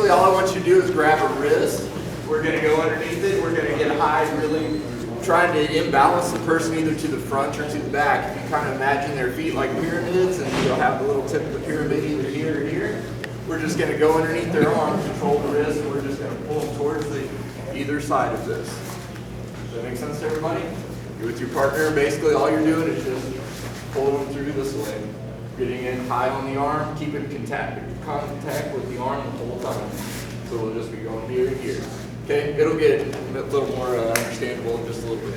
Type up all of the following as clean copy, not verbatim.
basically all I want you to do is grab a wrist. We're going to go underneath it. We're going to get high, really trying to imbalance the person either to the front or to the back. If you kind of imagine their feet like pyramids and you'll have the little tip of the pyramid either here or here, we're just going to go underneath their arm, control the wrist, and we're just going to pull them towards either side of this. Does that make sense to everybody? You're with your partner, basically all you're doing is just pulling them through this way. Getting in high on the arm, keeping contact with the arm the whole time. So we'll just be going here and here. Okay, it'll get a little more understandable in just a little bit.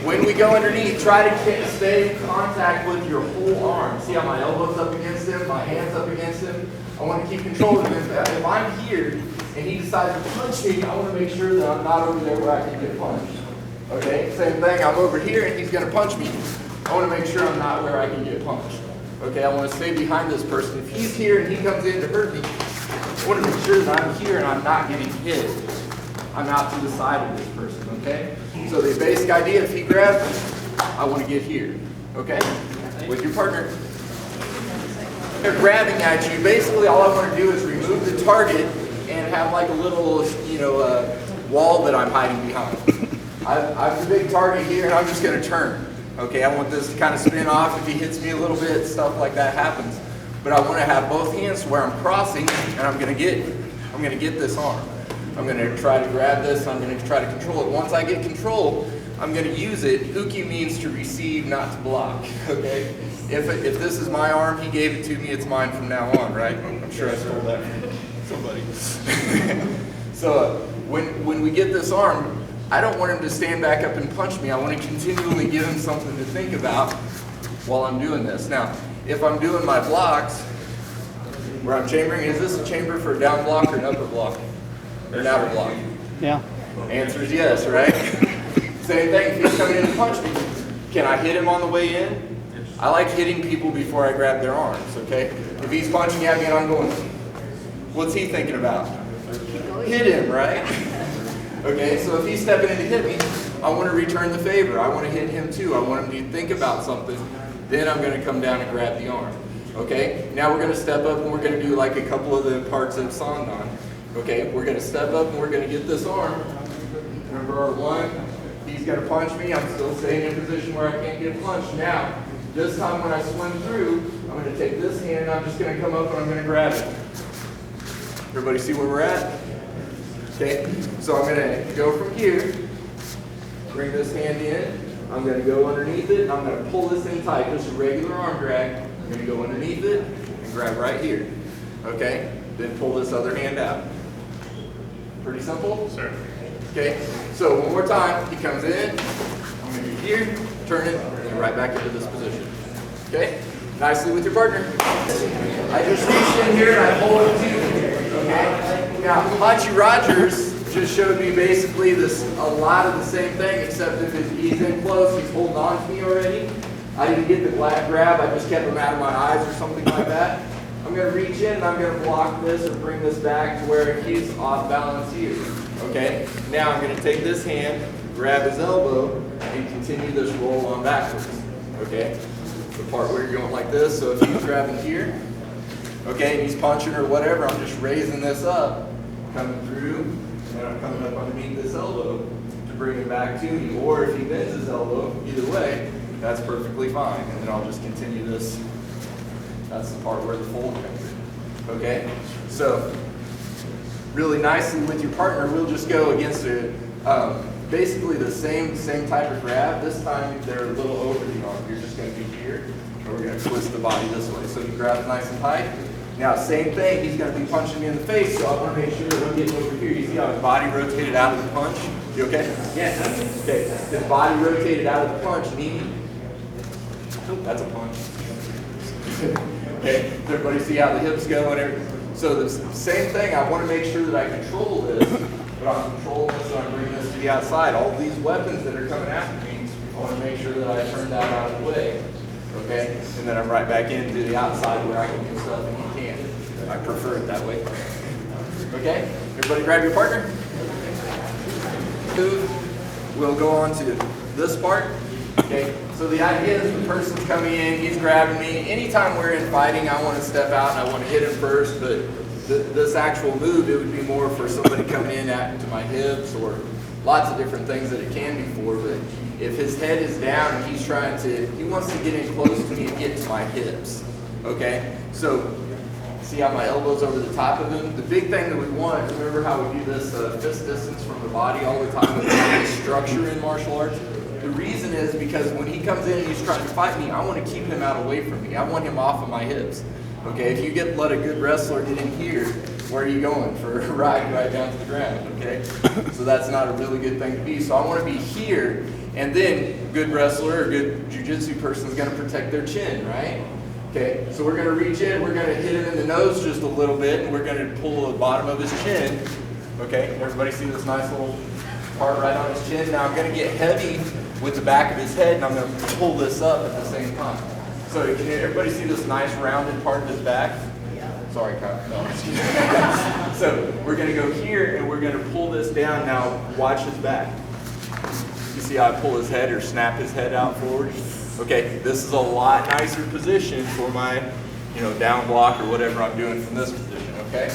When we go underneath, try to stay in contact with your whole arm. See how my elbow's up against him, my hand's up against him? I want to keep control of him. If I'm here and he decides to punch me, I want to make sure that I'm not over there where I can get punched. Okay, same thing, I'm over here and he's going to punch me. I want to make sure I'm not where I can get punched. Okay, I want to stay behind this person. If he's here and he comes in to hurt me, I want to make sure that I'm here and I'm not getting hit. I'm out to the side of this person, okay? So the basic idea, if he grabs me, I want to get here, okay? With your partner. They're grabbing at you. Basically, all I want to do is remove the target and have like a little, wall that I'm hiding behind. I have the big target here and I'm just going to turn. Okay, I want this to kind of spin off. If he hits me a little bit, stuff like that happens. But I want to have both hands where I'm crossing and I'm going to get this arm. I'm going to try to grab this, I'm going to try to control it. Once I get control, I'm going to use it. Uki means to receive, not to block. Okay? If this is my arm, he gave it to me, it's mine from now on, right? I'm sure I stole that from somebody. So when we get this arm, I don't want him to stand back up and punch me. I want to continually give him something to think about while I'm doing this. Now, if I'm doing my blocks, where I'm chambering, is this a chamber for a down block or an upper block? Or an outer block? Yeah. Answer is yes, right? Same thing, if he's coming in to punch me, can I hit him on the way in? I like hitting people before I grab their arms, okay? If he's punching at me and I'm going, what's he thinking about? Hit him, right? Okay, so if he's stepping in to hit me, I want to return the favor. I want to hit him too. I want him to think about something. Then I'm going to come down and grab the arm. Okay, now we're going to step up and we're going to do like a couple of the parts of Songdan. Okay, we're going to step up and we're going to get this arm. Remember our one, he's going to punch me. I'm still staying in a position where I can't get punched. Now, this time when I swim through, I'm going to take this hand and I'm just going to come up and I'm going to grab it. Everybody see where we're at? Okay, so I'm going to go from here, bring this hand in, I'm going to go underneath it, and I'm going to pull this in tight, just a regular arm drag. I'm going to go underneath it and grab right here. Okay, then pull this other hand out. Pretty simple? Sure. Okay, so one more time, he comes in, I'm going to do here, turn it, and then right back into this position. Okay, nicely with your partner. I just reach in here and I hold it to you. Okay. Now, Hachi Rogers just showed me basically a lot of the same thing, except if he's in close, he's holding on to me already. I didn't get the grab, I just kept him out of my eyes or something like that. I'm going to reach in and I'm going to block this or bring this back to where he's off balance here. Okay? Now I'm going to take this hand, grab his elbow, and continue this roll on backwards. Okay? The part where you're going like this, so if he's grabbing here, okay, and he's punching or whatever, I'm just raising this up, coming through, and then I'm coming up underneath this elbow to bring it back to me. Or if he bends his elbow, either way, that's perfectly fine. And then I'll just continue this. That's the part where the fold comes in. Okay? So, really nicely with your partner, we'll just go against basically the same type of grab. This time they're a little over the arm. You're just going to be here, and we're going to twist the body this way. So you grab it nice and tight. Now, same thing, he's going to be punching me in the face, so I want to make sure that I'm getting over here. You see how his body rotated out of the punch? You okay? Yeah. Okay, his body rotated out of the punch, knee. Oh, that's a punch. Okay, does everybody see how the hips go and everything? So the same thing, I want to make sure that I control this, but I'm controlling this and I'm bringing this to the outside. All these weapons that are coming after me, I want to make sure that I turn that out of the way. Okay, and then I'm right back into the outside where I can do stuff and you can't. I prefer it that way. Okay, everybody grab your partner. We'll go on to this part. Okay, so the idea is the person's coming in, he's grabbing me. Anytime we're in fighting, I want to step out and I want to hit him first, but this actual move, it would be more for somebody coming in to my hips, or lots of different things that it can be for. But if his head is down and he wants to get in close to me and get to my hips. Okay? So, see how my elbow's over the top of him? The big thing that we want, remember how we do this fist distance from the body all the time with this structure in martial arts? The reason is because when he comes in and he's trying to fight me, I want to keep him out away from me. I want him off of my hips. Okay, if you let a good wrestler get in here, where are you going? For a ride right down to the ground, okay? So that's not a really good thing to be. So I want to be here, and then a good wrestler or good jiu-jitsu person is going to protect their chin, right? Okay, so we're going to reach in, we're going to hit him in the nose just a little bit, and we're going to pull the bottom of his chin. Okay, everybody see this nice little part right on his chin? Now I'm going to get heavy with the back of his head, and I'm going to pull this up at the same time. So can everybody see this nice rounded part of his back? Sorry, Kyle. No, excuse me. So we're going to go here, and we're going to pull this down. Now watch his back. You see how I pull his head or snap his head out forward? Okay, this is a lot nicer position for my, down block or whatever I'm doing from this position, okay?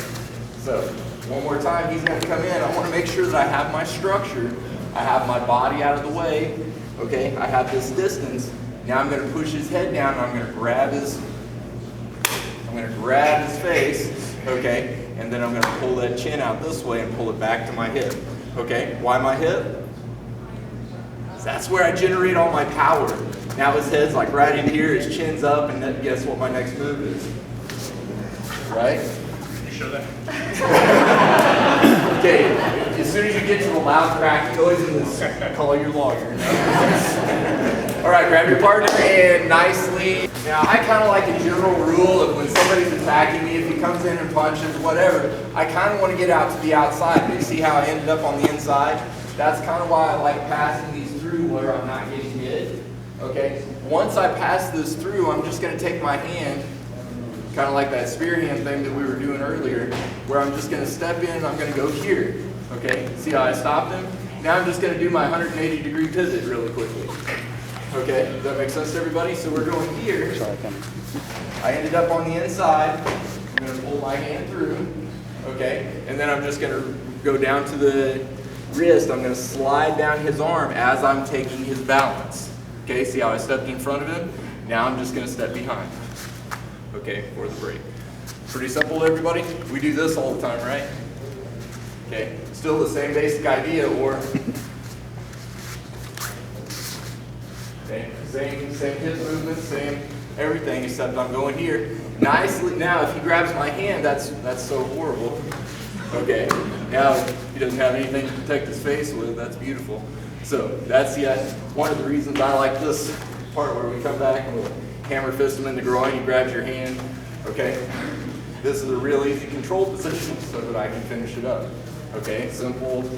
So, one more time, he's gonna come in. I wanna make sure that I have my structure. I have my body out of the way, okay? I have this distance. Now I'm gonna push his head down, and I'm gonna grab his face, okay? And then I'm gonna pull that chin out this way and pull it back to my hip, okay? Why my hip? That's where I generate all my power. Now his head's like right in here, his chin's up, and then guess what my next move is? Right? Can you show that? Okay, as soon as you get to the loud cracking noises, call your lawyer. All right, grab your partner and nicely. Now I kind of like a general rule of when somebody's attacking me, if he comes in and punches, whatever, I kind of want to get out to the outside. But you see how I ended up on the inside? That's kind of why I like passing these through where I'm not getting hit. Okay, once I pass this through, I'm just going to take my hand, kind of like that spear hand thing that we were doing earlier, where I'm just going to step in and I'm going to go here. Okay, see how I stopped him? Now I'm just going to do my 180-degree pivot really quickly. Okay, does that make sense to everybody? So we're going here. I ended up on the inside. I'm going to pull my hand through. Okay, and then I'm just going to go down to the wrist. I'm going to slide down his arm as I'm taking his balance. Okay, see how I stepped in front of him? Now I'm just going to step behind. Okay, for the break. Pretty simple, everybody? We do this all the time, right? Okay, still the same basic idea, or okay, same hip movement, same everything, except I'm going here. Nicely, now if he grabs my hand, that's so horrible. Okay, now he doesn't have anything to protect his face with, that's beautiful. So that's one of the reasons I like this part where we come back and we'll hammer fist him in the groin, he grabs your hand, okay? This is a real easy control position so that I can finish it up. Okay, simple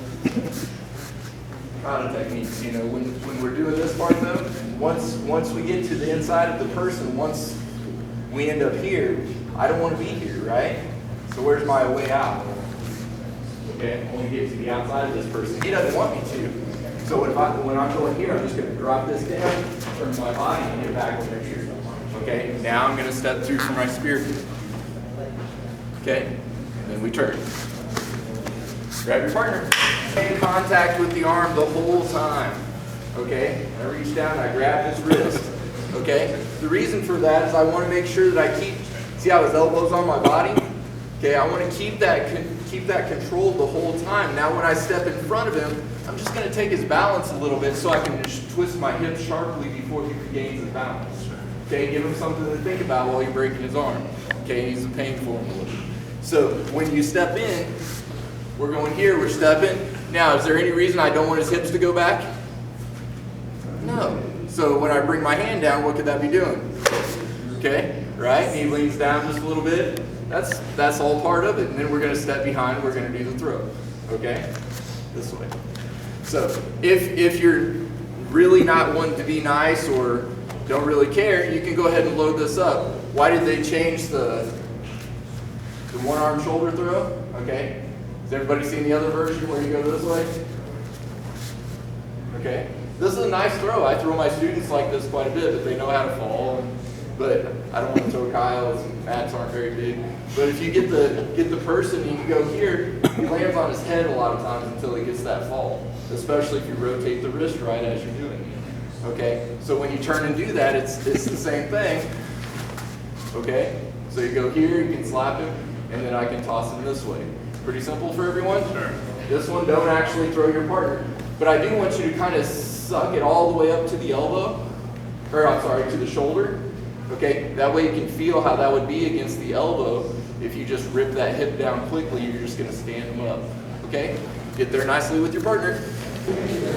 kind of techniques. When we're doing this part though, once we get to the inside of the person, once we end up here, I don't want to be here, right? So where's my way out? Okay, I want to get to the outside of this person. He doesn't want me to. So when I'm going here, I'm just going to drop this down, turn my body, and get back over here. Okay, now I'm going to step through for my spear. Okay, and then we turn. Grab your partner. Stay in contact with the arm the whole time. Okay, I reach down, I grab his wrist. Okay, the reason for that is I want to make sure that I see how his elbow's on my body? Okay, I want to keep that controlled the whole time. Now when I step in front of him, I'm just going to take his balance a little bit so I can just twist my hips sharply before he regains his balance. Okay, give him something to think about while you're breaking his arm. Okay, he's a pain for him a little bit. So when you step in, we're going here, we're stepping. Now, is there any reason I don't want his hips to go back? No. So when I bring my hand down, what could that be doing? Okay, right? He leans down just a little bit. That's all part of it. And then we're going to step behind, we're going to do the throw. Okay? This way. So if you're really not wanting to be nice or don't really care, you can go ahead and load this up. Why did they change the one-arm shoulder throw? Okay. Has everybody seen the other version where you go this way? Okay. This is a nice throw. I throw my students like this quite a bit, but they know how to fall and but I don't want to throw Kyle's mats aren't very big. But if you get the person and you go here, he lands on his head a lot of times until he gets that fall, especially if you rotate the wrist right as you're doing it. Okay, so when you turn and do that, it's the same thing. Okay, so you go here, you can slap him, and then I can toss him this way. Pretty simple for everyone? Sure. This one, don't actually throw your partner. But I do want you to kind of suck it all the way up to the elbow, or I'm sorry, to the shoulder. Okay, that way you can feel how that would be against the elbow. If you just rip that hip down quickly, you're just going to stand them up. Okay, get there nicely with your partner.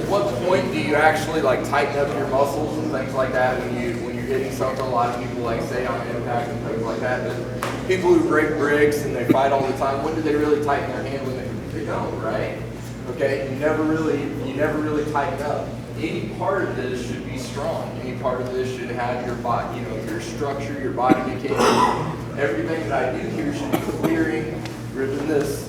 What point do you actually like tighten up your muscles and things like that when you're hitting something? A lot of people like say on impact and things like that. But people who break bricks and they fight all the time, when do they really tighten their hand? When they don't, right? Okay, you never really tighten up. Any part of this should be strong. Any part of this should have your body, your structure, your body mechanics. Everything that I do here should be clearing, ripping this.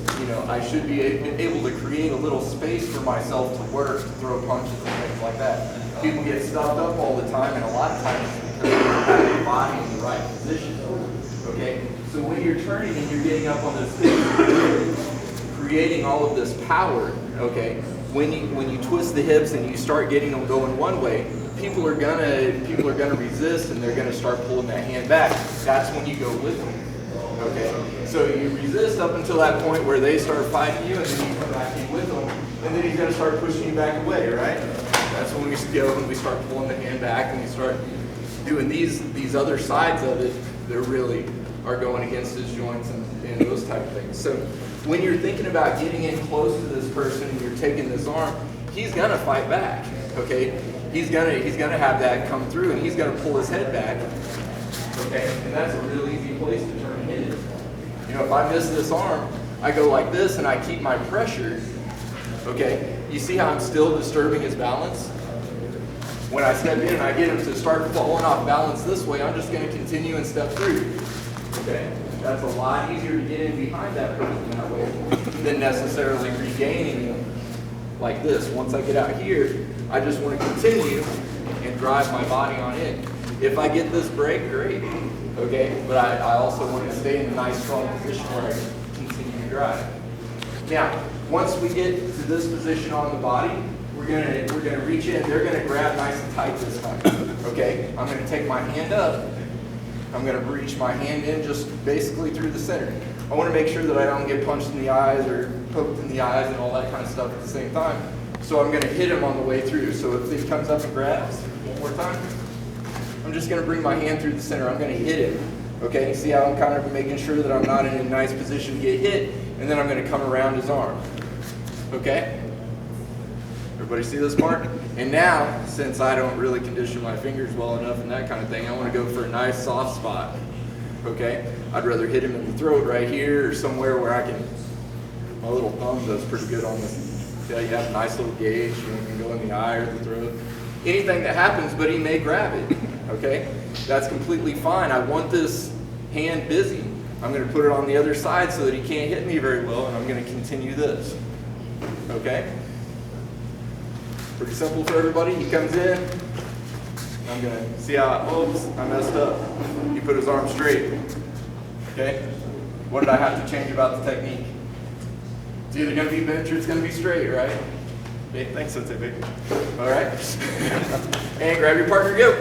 I should be able to create a little space for myself to work, to throw punches and things like that. People get stuffed up all the time, and a lot of times it's because they don't have their body in the right position. Okay, so when you're turning and you're getting up on this thing, creating all of this power. Okay, when you twist the hips and you start getting them going one way, people are gonna resist and they're gonna start pulling that hand back. That's when you go with them. Okay, so you resist up until that point where they start fighting you, and then you come back in with them, and then he's gonna start pushing you back away, right? That's when we go and we start pulling the hand back and we start doing these other sides of it that really are going against his joints and those type of things. So when you're thinking about getting in close to this person and you're taking this arm, he's gonna fight back. Okay, he's gonna have that come through, and he's gonna pull his head back. Okay, and that's a real easy place to turn and hit it. If I miss this arm, I go like this and I keep my pressure. Okay, you see how I'm still disturbing his balance? When I step in and I get him to start falling off balance this way, I'm just gonna continue and step through. Okay, that's a lot easier to get in behind that person that way than necessarily regaining him like this. Once I get out here, I just want to continue and drive my body on in. If I get this break, great. Okay, but I also want to stay in a nice strong position where I can continue to drive. Now, once we get to this position on the body, we're gonna reach in. They're gonna grab nice and tight this time. Okay, I'm gonna take my hand up. I'm going to reach my hand in just basically through the center. I want to make sure that I don't get punched in the eyes or poked in the eyes and all that kind of stuff at the same time. So I'm going to hit him on the way through. So if he comes up and grabs, one more time, I'm just going to bring my hand through the center. I'm going to hit him. Okay, see how I'm kind of making sure that I'm not in a nice position to get hit, and then I'm going to come around his arm. Okay? Everybody see this part? And now, since I don't really condition my fingers well enough and that kind of thing, I want to go for a nice soft spot. Okay? I'd rather hit him in the throat right here or somewhere where I can, my little thumb does pretty good on this. Yeah, you have a nice little gauge, you can go in the eye or the throat. Anything that happens, but he may grab it. Okay? That's completely fine. I want this hand busy. I'm going to put it on the other side so that he can't hit me very well, and I'm going to continue this. Okay? Pretty simple for everybody. He comes in. I'm going to see how, oops, I messed up. He put his arm straight. Okay? What did I have to change about the technique? It's either going to be bent or it's going to be straight, right? Okay, thanks, Sensei Vic. All right. And grab your partner, go.